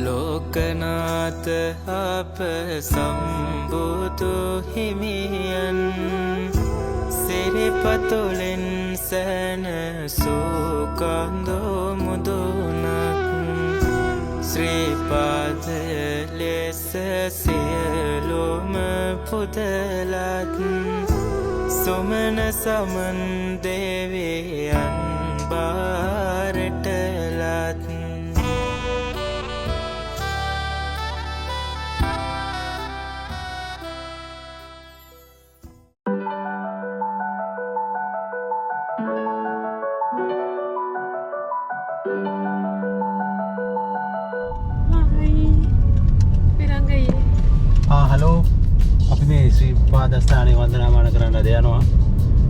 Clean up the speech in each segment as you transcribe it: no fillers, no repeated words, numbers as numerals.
ලෝකනාත අප සම්බුදු හිමියන් සිරිපතුලෙන් සැනසූ මුදුනක් ශ්‍රීපාදය ලෙස සියලුම පුදලත් සුමන සමන් දෙවියන් බාරටලත් හලෝ අපි මේ ශ්‍රී පාදස්ථානයේ වන්දනාමාන කරන්න යනවා.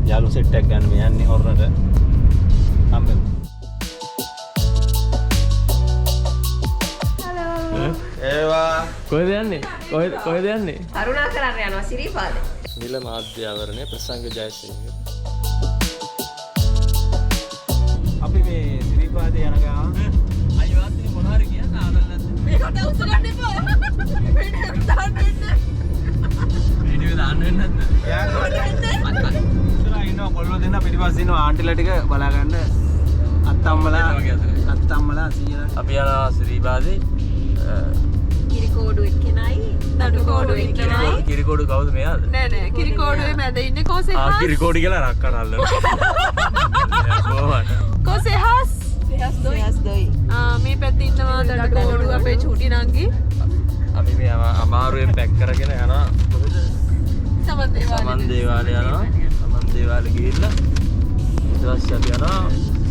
යාළු සෙට් එකක් ගන්න මේ යන්නේ හොරනට. හම්බෙමු. හලෝ. ඒවා කොහෙද යන්නේ? කොහෙද යන්නේ? කරුණාකරන්න යනවා සිරිපාද. නිල මාධ්‍යවරණය ප්‍රසංග ජයසිංහ. අපි මේ ශ්‍රී පාදේ යන ගාම අයියවත් මොන හරි කියන්න ආදල් නැද්ද? මේකට උත්තර ගන්න එපා. වීඩියෝ දාන්න වෙන්නේ නැද්ද? ඉස්සරහා ඉන්නවා කොල්ලෝ දෙන්න පිටිපස්සේ ඉන්නවා ආන්ටිලා ටික බලා ගන්න අත්තම්මලා සීයලා අපි යනවා ශ්‍රීපාදේ. කිරිකෝඩු එක්කෙනයි දඩු කෝඩු එක්කෙනයි. කිරිකෝඩු කවුද මෙයාද? නෑ නෑ කිරිකෝඩුවේ මැද ඉන්නේ කොසෙහස්. කිරිකෝඩි කියලා රක්කන අල්ලන. කොසෙහස්. සෙහස් දොයි. මේ පැත්තේ ඉන්නවා දඩු කෝඩු අපේ චූටි නංගි. අපි මේ අමාරුවෙන් පැක් කරගෙන යනවා කොහෙද? සමන් දේවාලේ යනවා. සමන් දේවාලේ ගිහිල්ලා ඊට පස්සේ අපි යනවා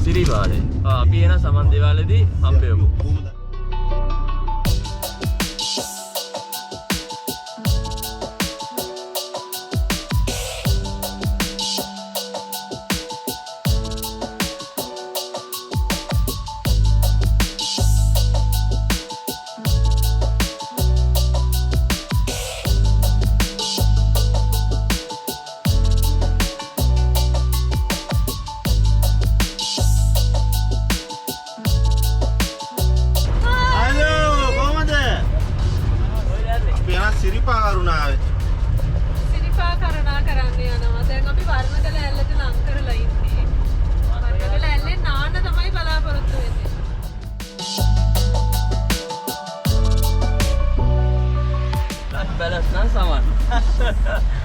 සිරිපාදේ. අපි එන සමන් දේවාලේදී හම්බෙමු. සිරිපා කරුණා කරන්න යනවා. දැන් අපි වර්ණකල ඇල්ලට ලං කරලා ඉන්නේ. වර්ණකල ඇල්ලේ නාන්න තමයි බලාපොරොත්තු වෙන්නේ. බැලස් නම් සමන්.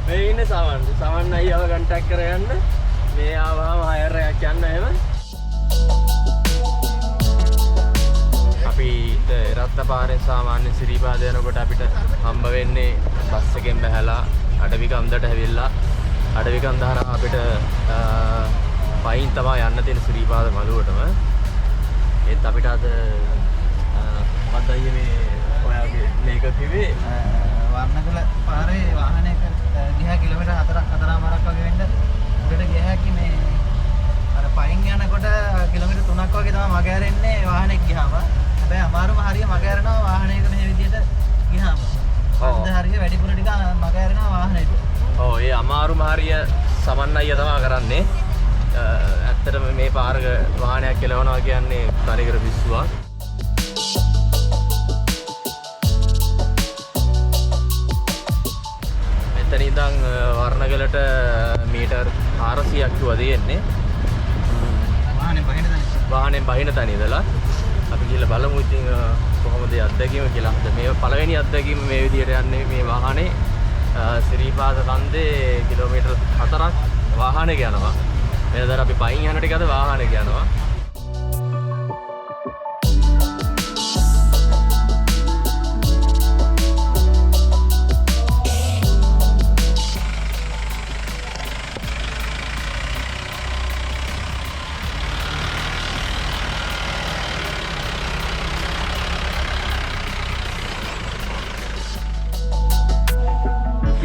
මේ ඉන්නේ සමන්. සමන් අයියව කන්ටැක්ට් කරගන්න. මේ ආවම හයර් එකක් යන්න එහෙම. අපි රත්නපාරෙන් සාමාන්‍ය සිරිපාද යනකොට අපිට හම්බ වෙන්නේ බස් එකෙන් බැහැලා අඩවි කන්දට ඇවිල්ලා අඩවි කන්ද හරහා අපිට පයින් තමයි යන්න තියෙන සිරිපාද මළුවටම. ඒත් අපිට අද මොකක්ද අයියේ මේ ඔයාගේ මේක කිව්වේ වර්ණකල පාරේ වාහනයක ගියා කිලෝමීටර් 4මාරක් වගේ වෙන්න උඩට ගියා හැකි මේ අර පයින් යනකොට කිලෝමීටර් 3ක් වගේ තමයි මග ඇරෙන්නේ වාහනයක් ගියාම. හැබැයි අමාරුම හරිය මග ඇරෙනවා වාහනයක මේ විදිහට ගියාම. අද හරිය වැඩිපුර ටික මග ඇරෙනවා වාහනයට. ඔව් ඒ අමාරුම හරිය සමන් අයියා තමයි කරන්නේ. ඇත්තටම මේ පාරක වාහනයක් කෙලවනවා කියන්නේ තනිකර පිස්සුවක්. මෙතන ඉඳන් වර්ණගලට මීටර් 400ක් දුව දෙන්නේ. වාහනේ බහින තැන ඉඳලා අපි ගිහලා බලමු ඉතින් කොහොමද අත්දැකීම කියලා. මේ පළවෙනි අත්දැකීම මේ විදිහට යන්නේ මේ වාහනේ සිරිපාද කන්දේ කිලෝමීටර් 4ක් වාහනයක යනවා. වෙනදාට අපි පයින් යන ටික අද වාහනයක යනවා.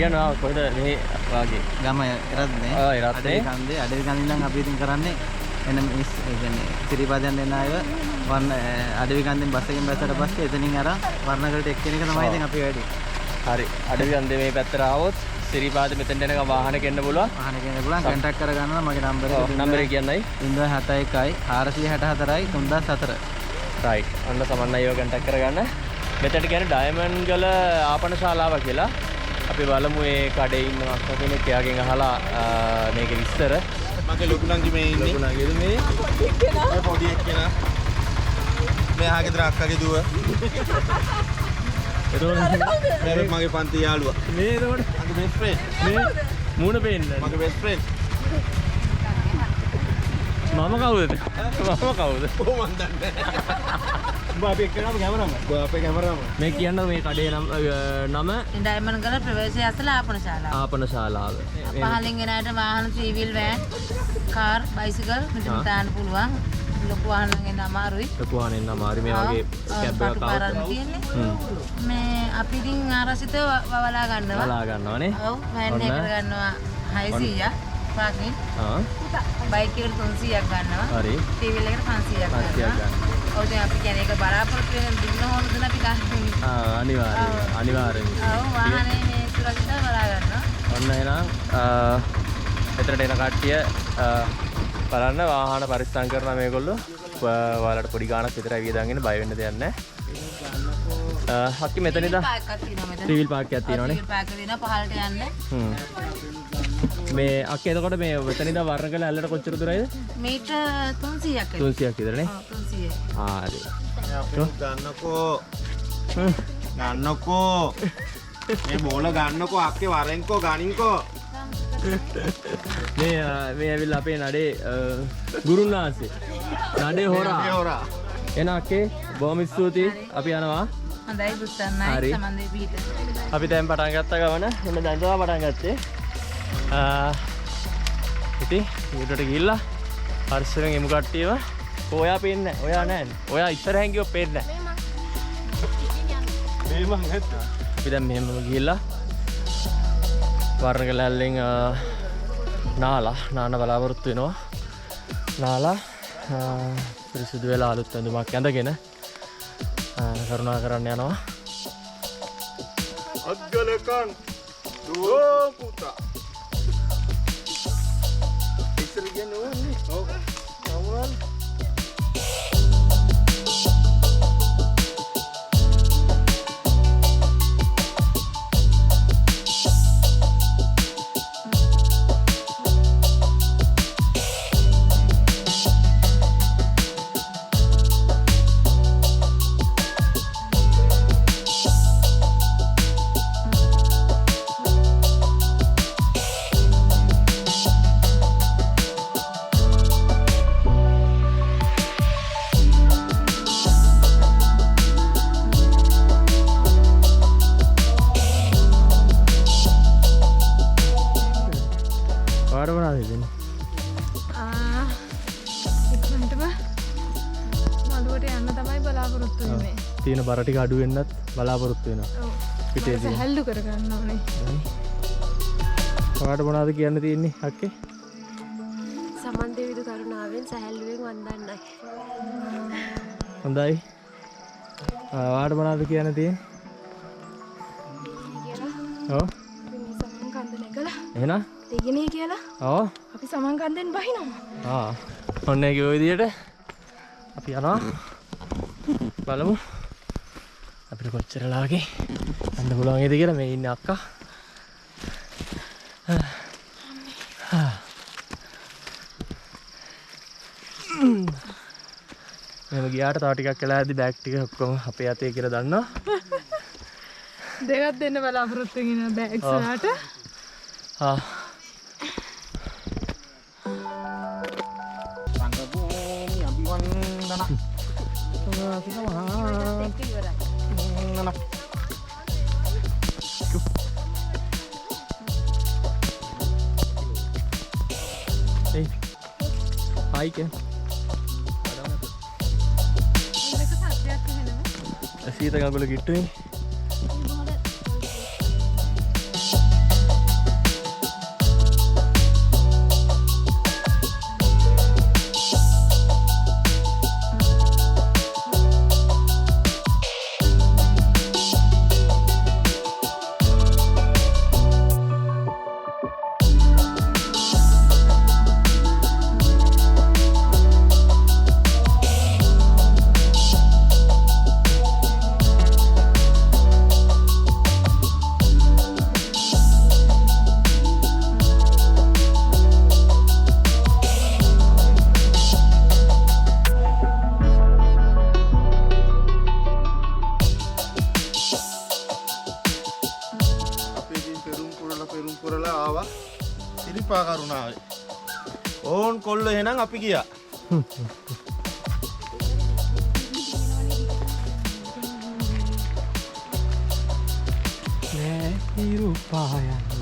කියනවා කොහෙද මේ වාගේ ගම එරත්නේ. එරත්නේ. අඩවි කන්දේ ඉඳන් අපි ඉතින් කරන්නේ එන මේ කියන්නේ සිරිපාදයන් එන අයව අඩවි කන්දෙන් බස් එකෙන් බැස්සට පස්සේ එතනින් අරන් වර්ණකලට එක්කෙනෙක් තමයි ඉතින් අපි වැඩි. හරි. අඩවි කන්දේ මේ පැත්තට ආවොත් සිරිපාද මෙතෙන්ට එනකම් වාහනක එන්න පුළුවන්. වාහනක එන්න පුළුවන්. කන්ටැක්ට් කරගන්නවා මගේ නම්බර් එක කියන්නයි 071 464 3004. රයිට්. අන්න සමන් අයියව කන්ටැක්ට් කරගන්න. මෙතනට කියන්නේ ඩයමන්ඩ් ගල ආපන ශාලාව කියලා. අපි බලමු ඒ කඩේ ඉන්න මක්ක කෙනෙක් එයාගෙන් අහලා මේකේ විස්තර. මගේ ලොකු නංගි මේ ඉන්නේ. ලොකු නංගිද මේ? මේ පොඩි එක්කෙනා. මෙයා ගෙදර අක්කගේ දුව. එතකොට මගේ පන්ති යාළුවා. මේ එතකොට මගේ බෙස්ට් ෆ්‍රෙන්ඩ්. මේ මූණ පේන්නේ. මගේ බෙස්ට් ෆ්‍රෙන්ඩ්. මම කවුද? මම කවුද? ඕ මන් දන්නේ නැහැ. උඹ අපි එක්කනම කැමරාමන්. උඹ අපේ කැමරාමන්. මේ කියන්න මේ කඩේ නම ඩයමන්ඩ් ගල ප්‍රවේශය අසල ආපන ශාලාව. ආපන ශාලාව. පහලින් ගෙන අයට වාහන 3 wheel van, කාර්, බයිසිකල් මෙතන දාන්න පුළුවන්. ලොකු වාහන නම් එන්න අමාරුයි. ලොකු වාහන එන්න අමාරුයි මේ වගේ කැබ් එකක් ආවොත්. මේ අපි ඉතින් ආරසිත වවලා ගන්නවා. බලා ගන්නවනේ. ඔව් වෑන් එකකට ගන්නවා 600ක් පාකින්. බයික් එකට 300ක් ගන්නවා. හරි. ටී වීල් එකට 500ක් 500ක් ගන්නවා. ගන්න. ඔව් දැන් අපි කියන්නේ ඒක බලාපොරොත්තු වෙන දුන්න ඕනද අපි ගන්න. අනිවාර්යයෙන්. අනිවාර්යෙන්. ඔව් වාහනේ මේ සුරක්ෂිතව බලා ගන්නවා. ඔන්න එහෙනම් එතනට එන කට්ටිය බලන්න වාහන පරිස්සම් කරනවා මේගොල්ලෝ. ඔයාලට පොඩි ගාණක් විතරයි වියදම්ගෙන බය වෙන්න දෙයක් නැහැ. හක්කි මෙතන ඉඳන් පාර්ක් එකක් තියෙනවා මෙතන. ත්‍රිවිල් පාර්ක් එකක් තියෙනවනේ. ත්‍රිවිල් පාර්ක් එක තියෙනවා පහළට යන්න. මේ අක්කේ එතකොට මේ මෙතන ඉඳන් වර්ණකල ඇල්ලට කොච්චර දුරයිද? මීටර් 300ක්. 300ක් විතරනේ. ඔව් 300. හරි. ගන්නකෝ. ගන්නකෝ. මේ බෝල ගන්නකෝ අක්කේ වරෙන්කෝ ගනින්කෝ. මේ ඇවිල්ලා අපේ නඩේ ගුරුන් වහන්සේ. නඩේ හොරා. එන අක්කේ බොහොම ස්තුතියි. අපි යනවා. හොඳයි බුස්සන්නයි සමන්දේ පිට. අපි දැන් පටන් ගත්ත ගමන මෙන්න දැන් තමයි පටන් ගත්තේ. ඉතින් ඊටට ගිහිල්ලා පරිස්සමෙන් එමු කට්ටියව. ඔයා පේන්නේ නැහැ. ඔයා නැහැ. ඔයා ඉස්සරහින් ගියොත් පේන්නේ නැහැ. මේ මං හෙත්තා. අපි දැන් මෙහෙම ගිහිල්ලා වර්ණකලැල්ලෙන් නාන බලාපොරොත්තු වෙනවා. නාලා පිරිසිදු වෙලා අලුත් ඇඳුමක් ඇඳගෙන කරුණා කරන්න යනවා. අග්ගලකන් දුවෝ පුතා. ඉස්සර කියන්නේ ඕනේ. ඔව්. අවුල්. තියෙන බර ටික අඩු වෙන්නත් බලාපොරොත්තු වෙනවා. පිටේ තියෙන. හැල්ලු කරගන්න ඕනේ. ඔයාලට මොනවද කියන්න තියෙන්නේ අක්කේ? සමන් දෙවිදු කරුණාවෙන් සැහැල්ලුවෙන් වන්දන්නයි. හොඳයි. ඔයාලට මොනවද කියන්න තියෙන්නේ? ඔව්. සමන් කන්දන එකලා. එහෙනම්? දෙගිනේ කියලා. ඔව්. අපි සමන් කන්දෙන් බහිනවා. ඔන්න ඒ විදියට අපි යනවා. බලමු අපිට කොච්චර ලාගේ යන්න පුළුවන් වේද කියලා. මේ ඉන්නේ අක්කා. මෙහෙම ගියාට තව ටිකක් වෙලා ඇද්දි බෑග් ටික ඔක්කොම අපේ අතේ කියලා දන්නවා. දෙකක් දෙන්න බලාපොරොත්තු වෙන බෑග්ස් වලට. සංගපෝමි අභිවන්දන. Hey, hi Ken. Sita ganggulo gitu ini. එපා කරුණාවේ. ඕන් කොල්ල එහෙනම් අපි ගියා. නෑ හිරු පායන්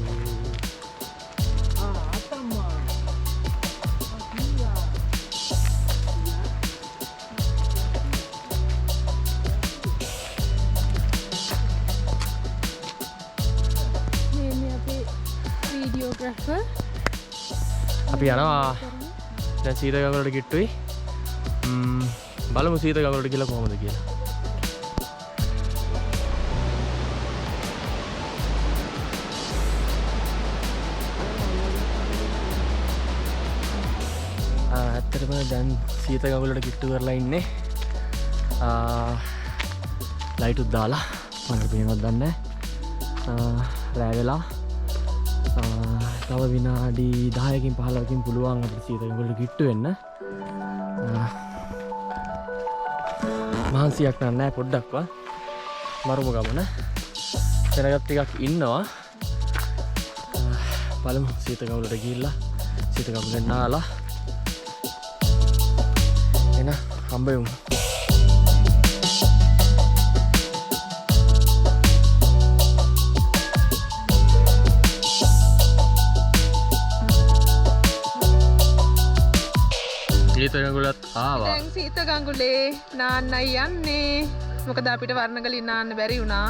අපි යනවා දැන් සීත ගඟවලට කිට්ටුයි බලමු සීත ගඟවලට කියලා කොහොමද කියලා ඇත්තටම දැන් සීත ගඟවලට කිට්ටු කරලා ඉන්නේ ලයිටුත් දාලා මට පේනවද දන්නේ රෑ වෙලා තව විනාඩි 10කින් 15කින් පුළුවන් අපිට සීත ගඟවලට කිට්ටු වෙන්න මහන්සියක් නැහැ පොඩ්ඩක්වත් මරුම ගමන දැනගත් ටිකක් ඉන්නවා බලමු සීත ගඟවලට ගිහිල්ලා සීත ගඟවලෙන් නාලා එන හම්බෙමු සීත ගඟුලත් ආවා. දැන් සීත ගඟුලේ නාන්නයි යන්නේ. මොකද අපිට වර්ණගලින් නාන්න බැරි වුණා.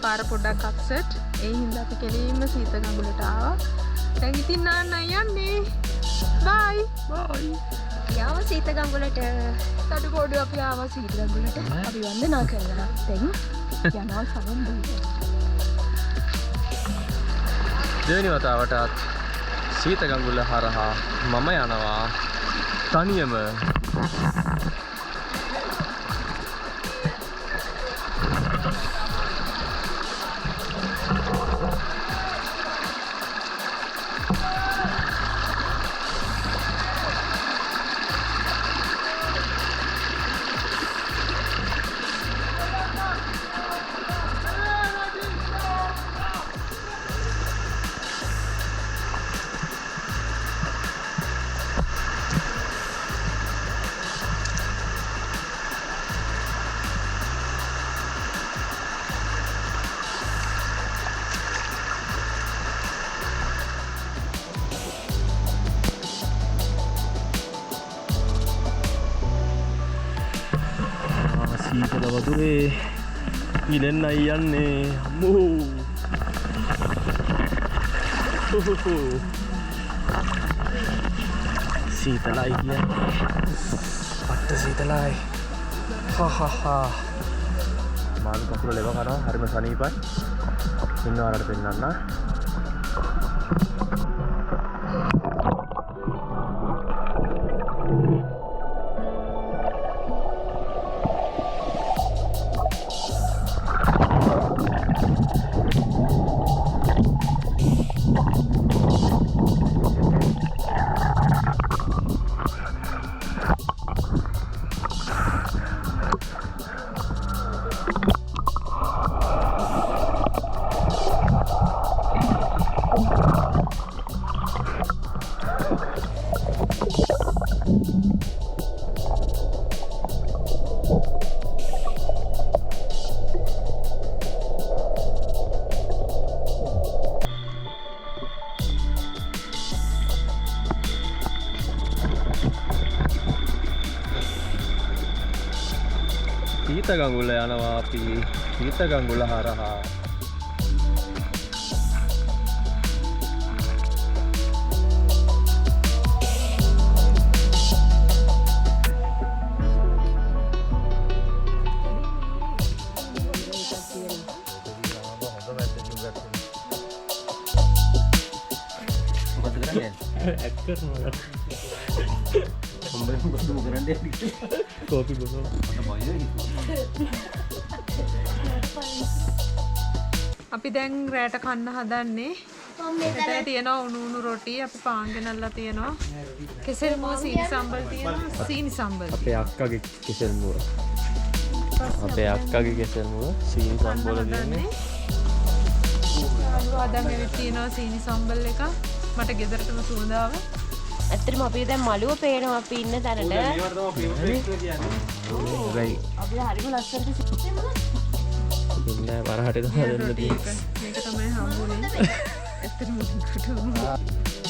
පාර පොඩ්ඩක් අප්සෙට්. ඒ හින්දා අපි කෙලින්ම සීත ගඟුලට ආවා. දැන් ඉතින් නාන්නයි යන්නේ. බයි. බයි. යාව සීත ගඟුලට. කඩු පොඩු අපි ආවා සීත ගඟුලට. අපි වන්දනා කරලා. දැන් යනවා සමන් දෙවෙනි වතාවටත් සීත ගඟුල හරහා මම යනවා තනියම සීතල වතුරේ පිලෙන්නයි යන්නේ අම්මෝ සීතලයි කියන්නේ අට සීතලයි හහහා මාළු කකුල ලෙව කරනවා හරිම සනීපයි ඉන්නවලට පෙන්නන්න සීත ගඟුල යනවා අපි සීත ගඟුල හරහා kopi bono අපි දැන් රැට කන්න හදන්නේ. මෙතන තියෙනවා උණු රොටි අපි පාන් ගෙනල්ලා තියෙනවා. කෙසෙල් මුව සීනි සම්බල් තියෙනවා. සීනි සම්බල්. අපේ අක්කගේ කෙසෙල් මුව. අපේ අක්කගේ කෙසෙල් මුව සීනි සම්බල් දෙන්නේ. ආලු හදා මෙවි තියෙනවා සීනි සම්බල් එක. මට ගෙදරටම සුවඳාව. ඇත්තටම අපි දැන් මළුව පේනවා අපි ඉන්න තැනට. රයි අපි හරිම ලස්සනට ඉන්න වරහට තමයි දෙන්න තියෙන්නේ. මේක තමයි හම්බුනේ. ඇත්තටම මුදුන්කට.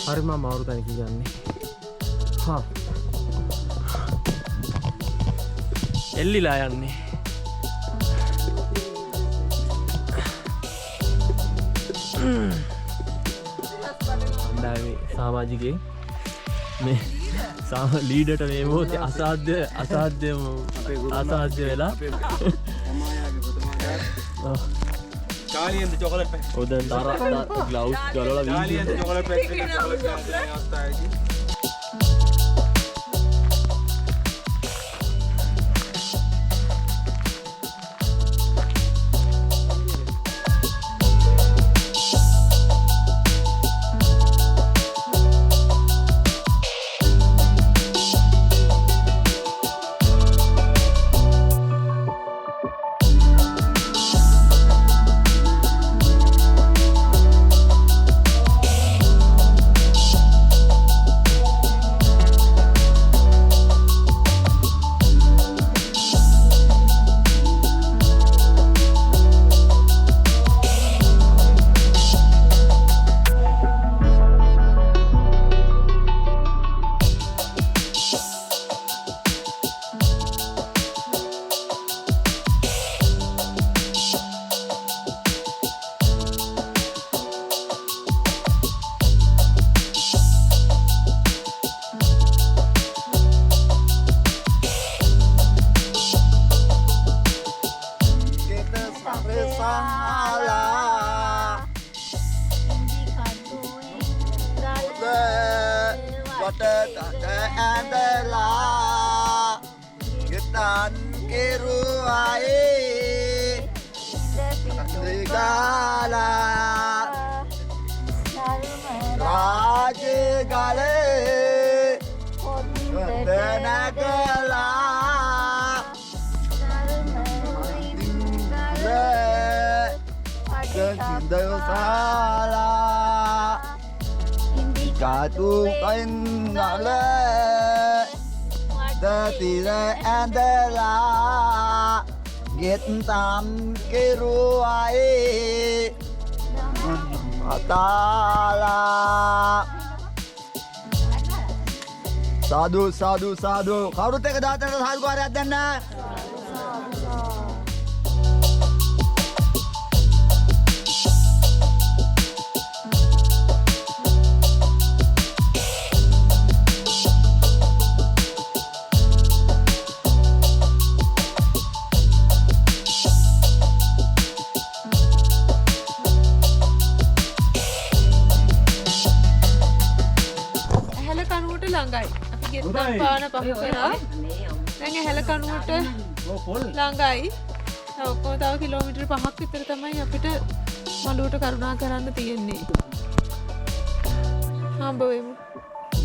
හරි මම මාරු තැනක කියන්නේ. හා එල්ලිලා යන්නේ. සාමාජිකයෙන් මේ ලීඩට මේ මොහොතේ අසාධ්‍ය වෙලා කාලියෙන්ද චොකලට් පැක් ඔය දැන් ග්ලව්ස් ගලවලා කාලියෙන්ද චොකලට් පැක් එකක් චොකලට් ගන්න අවස්ථාවේදී සාදු කවුරුත් එක දාතට සාදුකාරයක් දෙන්න. පාන පහු කරා දැන් ඇහැල කනුවට ළඟයි. ඔක්කොම තව කිලෝමීටර් 5ක් විතර තමයි අපිට මළුවට කරුණා කරන්න තියෙන්නේ. හම්බ වෙමු.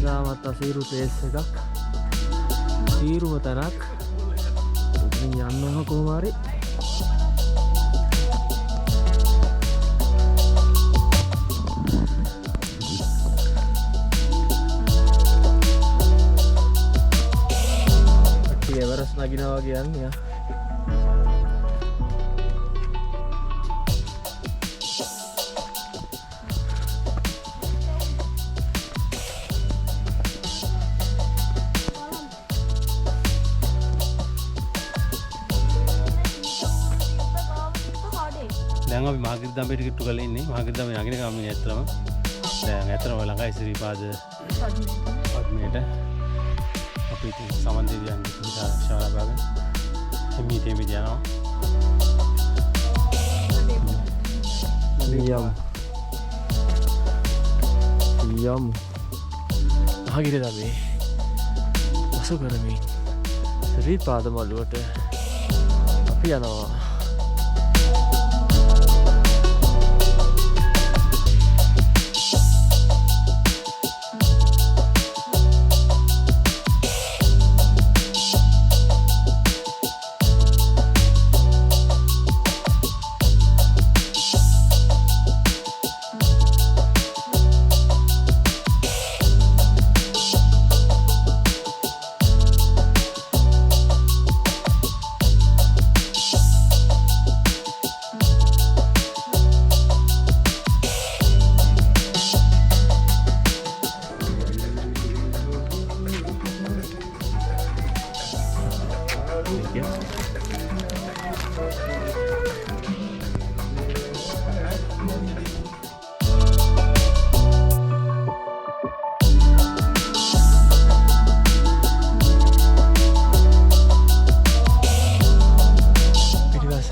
ගාමත් අසීරු ප්ලේස් එකක්. සීරුම තැනක්. ඉතින් යන්න ඕන කොහොම හරි. එවරස් නගිනවා කියන්නේ දැන් අපි මාගිරිදම්බේට කිට්ටු කරලා ඉන්නේ. මාගිරිදම්බේ නගින ගමනේ ඇත්තම දැන් ඇත්තම ළඟයි ශ්‍රීපාද පද්මයට අපි ඉතින් සමන් දෙවියන් නිසා ශාලා බාගන හිමීට යනවා. යම් මාගිරිදම්බේ වසු කරමින් ශ්‍රීපාද මළුවට අපි යනවා.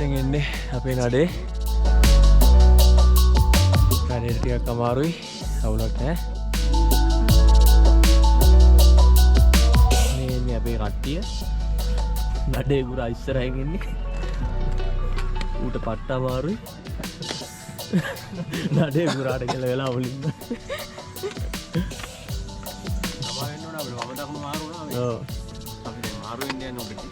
පැත්තෙන් එන්නේ අපේ නඩේ. නඩේට ටිකක් අමාරුයි. අවුලක් නැහැ. මේ එන්නේ අපේ කට්ටිය. නඩේ ගුරා ඉස්සරහින් ඉන්නේ. ඌට පට්ට අමාරුයි. නඩේ ගුරාට කියලා වෙලා අවුලින්න. සමාවෙන්න ඕන අපිට. මම දක්ම මාරු වුණා. ඔව්. අපිට මාරු වෙන්න යන උඩට.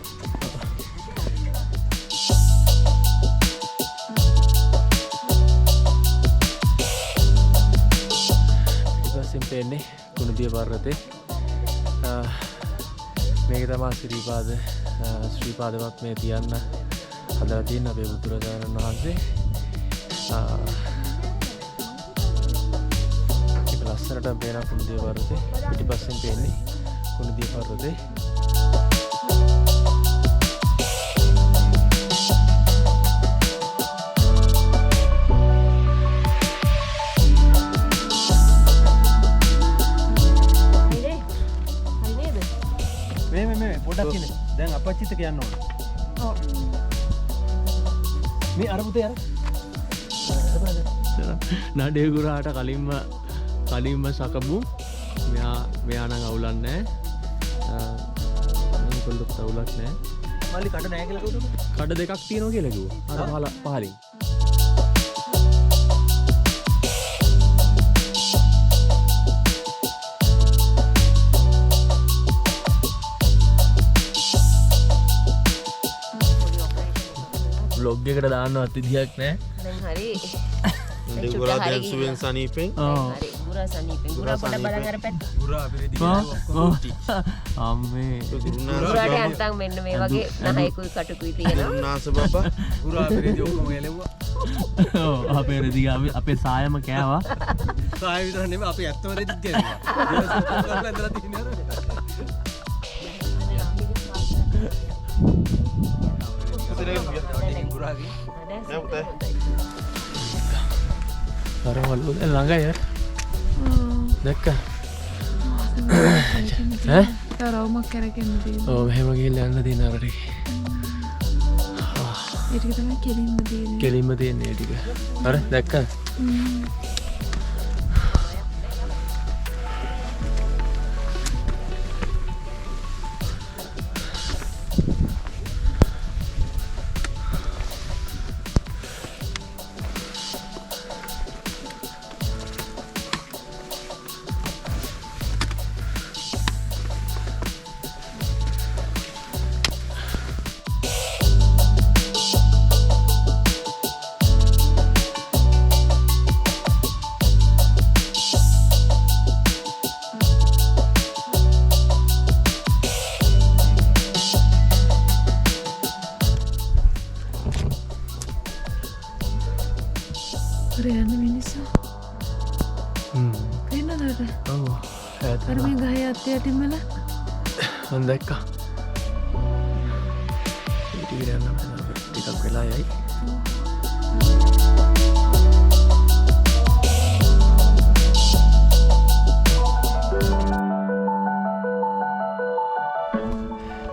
ඊපස්සෙන් පේන්නේ කුණුදිය පර්වතේ. මේක තමයි ශ්‍රීපාදවත් මේ තියන්න හදලා තියෙන අපේ බුදුරජාණන් වහන්සේ. ඒක ලස්සනට පේන කුණුදිය පර්වතේ. පිටිපස්සෙන් පේන්නේ කුණුදිය පර්වතේ. මේ පොඩ්ඩක් ඉන්න. දැන් අපච්චිට කියන්න ඕන. ඔව්. මේ අර පුතේ අර. නඩේ ගුරාට කලින්ම සකමු. මෙයා නම් අවුලන්නේ නැහැ. කොල්ලොත් අවුලක් නැහැ. මල්ලි කඩ නැහැ කියලා කිව්වද? කඩ දෙකක් තියෙනවා කියලා කිව්වා. අර පහලින්. බ්ලොග් එකට දාන්න අතිදියක් නෑ. දැන් හරි. ගුරා දැන් සුවෙන් සනීපෙන්. හරි. ගුරා සනීපෙන්. ගුරා පොඩ බලන් අර පැත්ත. ගුරා අපේ දිගට අම්මේ ගුරාට අන්තම් මෙන්න මේ වගේ නහයකුයි කටුකුයි තියෙනවා. නාස බබා ගුරා අපේදී ඔක්කොම එලෙව්වා. ඔව් අපේ රෙදි අපේ සායම කෑවා. සාය විතර නෙමෙයි අපි ඇත්තම රෙදිත් ගෑවා. කරලා ඇඳලා තියෙනවා. අරවලු ළඟයි දැක්කා. රවුමක් කරගෙන තියෙනවා. ඔව් මෙහෙම ගිහලා යන්න තියෙන අර ටික. ඒ ටික තමයි කෙලින්ම තියෙන්නේ. කෙලින්ම තියෙන්නේ ඒ ටික. අර දැක්කා. යන මිනිස්සු පේනවද? ඔව් අර මේ ගහේ අතේ යටින්මල මම දැක්කා. ඊට ගියන්න ටිකක් වෙලා යයි.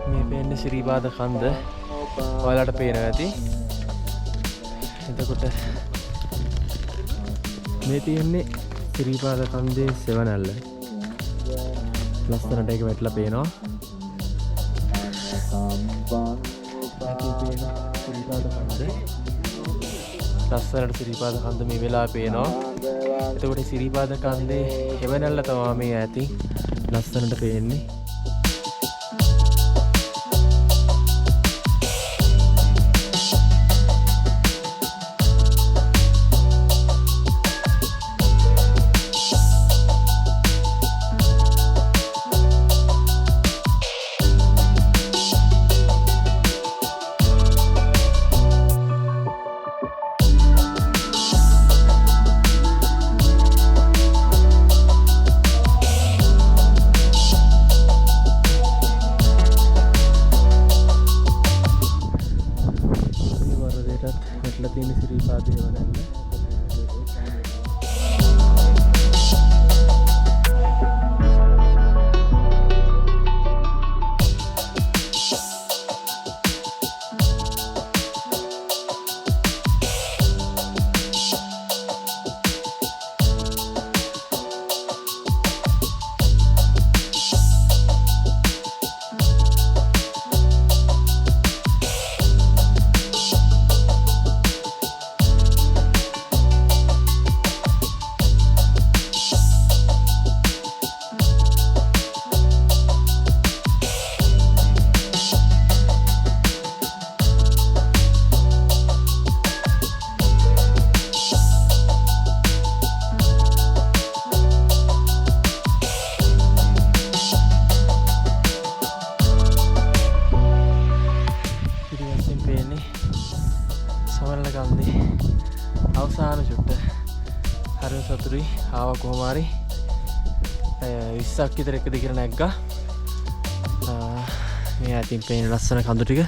මේ පේන්නේ ශ්‍රීපාද කන්ද. ඔයාලට පේනවා ඇති. එතකොට මේ තියෙන්නේ ශ්‍රීපාද කන්දේ සෙවණැල්ල. ලස්සනට ඒක වැටලා පේනවා. ලස්සනට ශ්‍රීපාද කන්ද මේ වෙලාවේ පේනවා. එතකොට ශ්‍රීපාද කන්දේ සෙවණැල්ල තමයි මේ ඇති ලස්සනට පේන්නේ. කන්දේ අවසාන චුට්ට හරිම සතුටුයි. ආව කොහොම හරි 20ක් විතර එක දිගට නැග්ගා. මේ ඇතින් පේන ලස්සන කඳු ටික.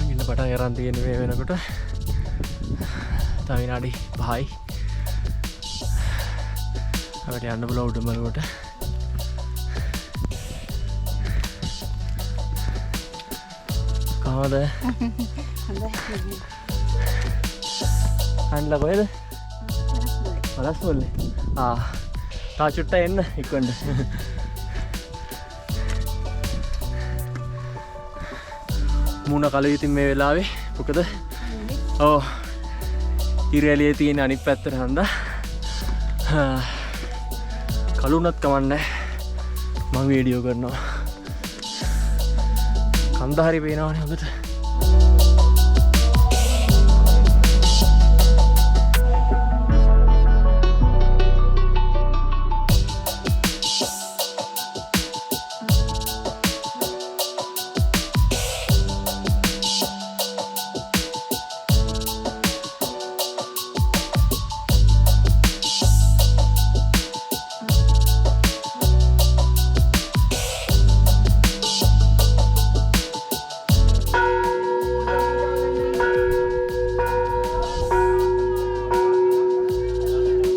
ඉන්න පටන් අරන් තියෙන මේ වෙනකොට තව විනාඩි 5යි. අපිට යන්න බල උඩමලුවට. කොහමද? හොඳයි. අන්න කොහෙද? බලස් මොල්ලේ. තා චුට්ට එන්න ඉක්වන්න. මුණ කල ඉතින් මේ වෙලාවේ මොකද? ඔව්. ඉරැලියේ තියෙන අනිත් පැත්තට හන්දා. කලුණත් කමන්නේ. මම වීඩියෝ කරනවා. කන්ද හරි පේනවනේ හොඳට.